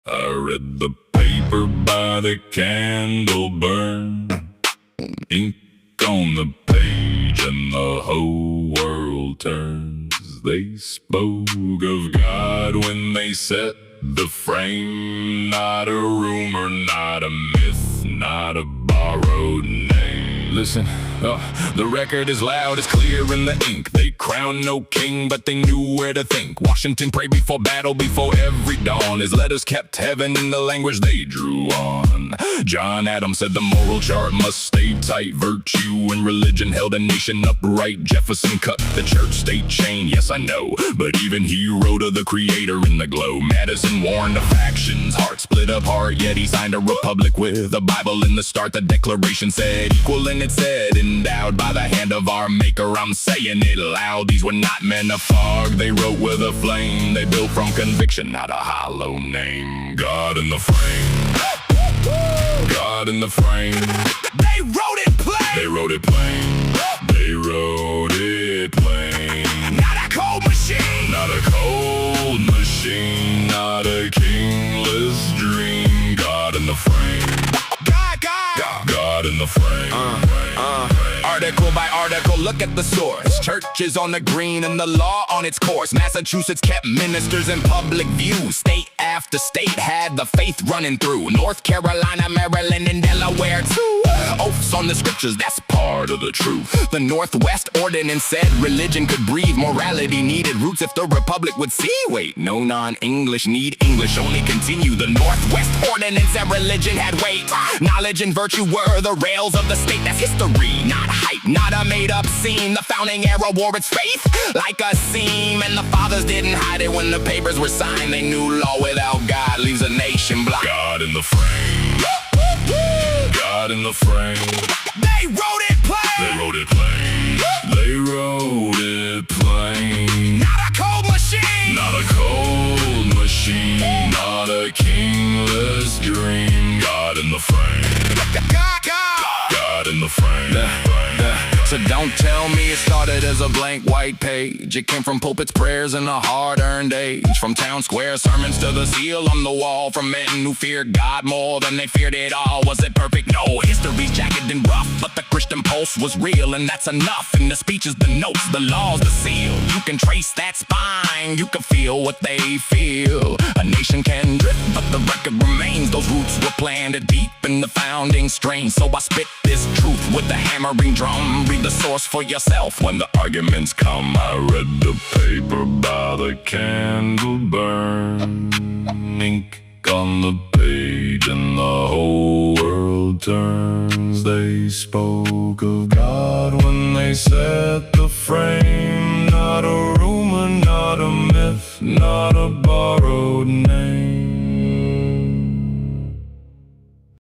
I read the paper by the candle burn, ink on the page and the whole world turns. They spoke of God when they set the frame, not a rumor, not a myth, not a borrowed name. Listen, the record is loud, it's clear in the ink. They crowned no king, but they knew where to think. Washington prayed before battle, before every dawn. His letters kept heaven in the language they drew on. John Adams said the moral chart must stay tight. Virtue and religion held a nation upright. Jefferson cut the church-state chain, yes I know, but even he wrote of the creator in the glow. Madison warned of factions, hearts split apart, yet he signed a republic with the Bible in the start. The Declaration said equal, and it said endowed by the hand of our maker. I'm saying it loud, these were not men of fog. They wrote with a flame, they built from conviction, not a hollow name. God in the frame, God in the frame. They wrote it plain. They wrote it plain. They wrote it plain. Not a cold machine. Not a cold machine, not a kingless dream. God in the frame. God in the frame. Article by article, look at the source. Churches on the green and the law on its course. Massachusetts kept ministers in public view. State after state had the faith running through. North Carolina, Maryland, and Delaware too. Oaths on the scriptures, that's part of the truth. The Northwest Ordinance said religion could breathe. Morality needed roots if the Republic would see. Wait, no non-English need English, only continue. The Northwest Ordinance said religion had weight. Knowledge and virtue were the rails of the state. That's history, not hype, not a made-up scene. The founding era wore its faith like a seam, and the fathers didn't hide it when the papers were signed. They knew law without God leaves a nation blind. God in the frame. God in the frame. They wrote it plain. They wrote it plain. They wrote it plain. Not a cold machine. Not a cold machine, not a kingless dream. God in the frame. God in the frame. So don't tell me it started as a blank white page. It came from pulpits, prayers, and a hard-earned age. From town square sermons to the seal on the wall. From men who feared God more than they feared it all. Was it perfect? No, history's jagged and rough, but the Christian pulse was real, and that's enough. In the speeches, the notes, the laws, the seal. You can trace that spine, you can feel what they feel. A nation can drift, but the record remains. Those roots were planted deep in the founding strain. So I spit this truth with the hammering drum. Read the source for yourself when the arguments come. I read the paper by the candle burn, ink on the page and the whole world turns. They spoke of God when they set the frame, not a rumor, not a myth, not a borrowed name.